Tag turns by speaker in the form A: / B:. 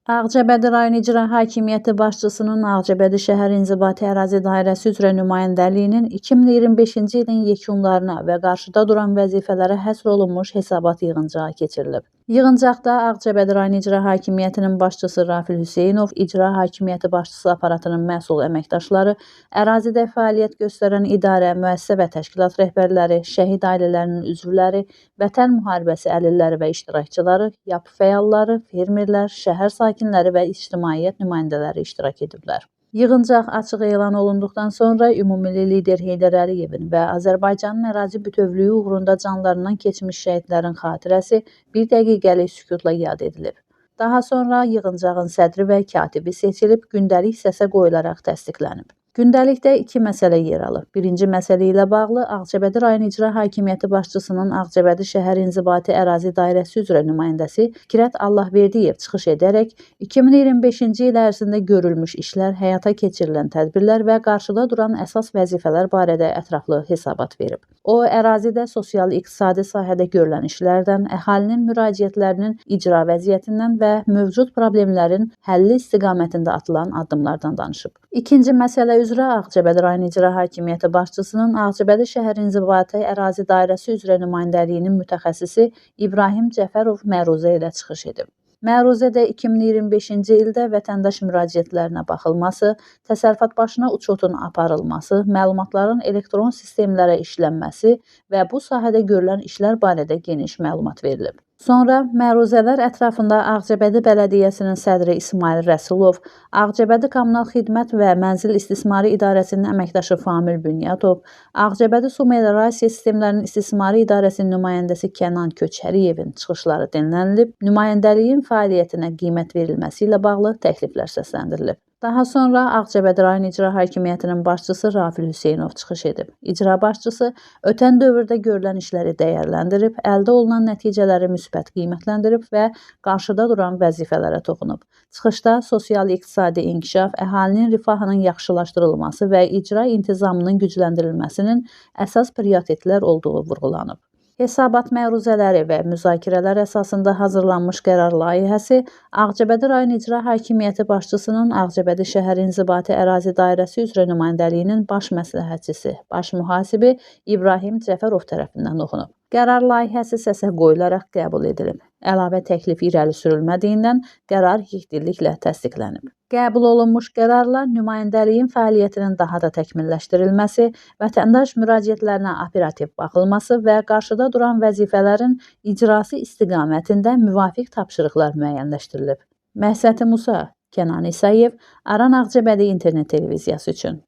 A: Ağcabədi rayon İcra Hakimiyyəti başçısının Ağcabədi şəhər İnzibati ərazi dairəsi üzrə nümayəndəliyinin 2025-ci ilin yekunlarına və qarşıda duran vəzifələrə həsr olunmuş hesabat yığıncağı keçirilib. Yığıncaqda Ağcabədi rayon İcra Hakimiyyətinin başçısı Rafil Hüseynov, İcra Hakimiyyəti başçısı aparatının məsul əməkdaşları, ərazidə fəaliyyət göstərən idarə, müəssisə və təşkilat rəhbərləri, şəhid ailələrinin üzvləri, Vətən müharibəsi əlilləri və iştirakçıları, yapı fəalları, fermerlər, şəhər sakinləri və ictimaiyyət nümayəndələri iştirak ediblər. Yığıncaq açıq elan olunduqdan sonra ümummilli lider Heydər Əliyevin və Azərbaycanın ərazi bütövlüyü uğrunda canlarından keçmiş şəhidlərin xatirəsi bir dəqiqəlik sükutla yad edilib. Daha sonra yığıncağın sədri və katibi seçilib, gündəlik səsə qoyularaq təsdiqlənib. Gündəlikdə iki məsələ yer alır. Birinci məsələ ilə bağlı Ağcabədi rayon İcra Hakimiyyəti başçısının Ağcabədi şəhər İnzibati ərazi dairəsi üzrə nümayəndəsi Fikrət Allahverdiyev çıxış edərək 2025-ci il ərzində görülmüş işlər, həyata keçirilən tədbirlər və qarşıda duran əsas vəzifələr barədə ətraflı hesabat verib. O, ərazidə sosial-iqtisadi sahədə görülən işlərdən, əhalinin müraciətlərinin icra vəziyyətindən və mövcud problemlərin həlli istiqamətində atılan addımlardan danışıb. İkinci məsələ üzrə Ağcabədi rayon İcra Hakimiyyəti başçısının Ağcabədi şəhər İnzibati ərazi dairəsi üzrə nümayəndəliyinin mütəxəssisi İbrahim Cəfərov məruzə ilə çıxış edib. Məruzədə 2025-ci ildə vətəndaş müraciətlərinə baxılması, təsərrüfat başına uçotun aparılması, məlumatların elektron sistemlərə işlənməsi və bu sahədə görülən işlər barədə geniş məlumat verilib. Sonra məruzələr ətrafında Ağcabədi Bələdiyyəsinin sədri İsmail Rəsulov, Ağcabədi Kommunal Xidmət və Mənzil İstismarı İdarəsinin əməkdaşı Famil Bünyatov, Ağcabədi Su Meliorasiya Sistemlərinin İstismarı İdarəsinin nümayəndəsi Kənan Köçəriyevin çıxışları dinlənilib, nümayəndəliyin fəaliyyətinə qiymət verilməsi ilə bağlı təkliflər səsləndirilib. Daha sonra Ağcabədi rayon İcra Hakimiyyətinin başçısı Rafil Hüseynov çıxış edib. İcra başçısı ötən dövrdə görülən işləri dəyərləndirib, əldə olunan nəticələri müsbət qiymətləndirib və qarşıda duran vəzifələrə toxunub. Çıxışda sosial-iqtisadi inkişaf, əhalinin rifahının yaxşılaşdırılması və icra intizamının gücləndirilməsinin əsas prioritetlər olduğu vurğulanıb. Hesabat məruzələri və müzakirələr əsasında hazırlanmış qərar layihəsi Ağcabədi rayon İcra Hakimiyyəti başçısının Ağcabədi şəhər İnzibati ərazi dairəsi üzrə nümayəndəliyinin baş məsləhətçisi, baş mühasibi İbrahim Cəfərov tərəfindən oxunub. Qərar layihəsi səsə qoyularaq qəbul edilib. Əlavə təklif irəli sürülmədiyindən qərar yekdilliklə təsdiqlənib. Qəbul olunmuş qərarla nümayəndəliyin fəaliyyətinin daha da təkmilləşdirilməsi, vətəndaş müraciətlərinə operativ baxılması və qarşıda duran vəzifələrin icrası istiqamətində müvafiq tapşırıqlar müəyyənləşdirilib. Məhsəti Musa, Kənan İsayev, Aran Ağcabədi internet televiziyası üçün.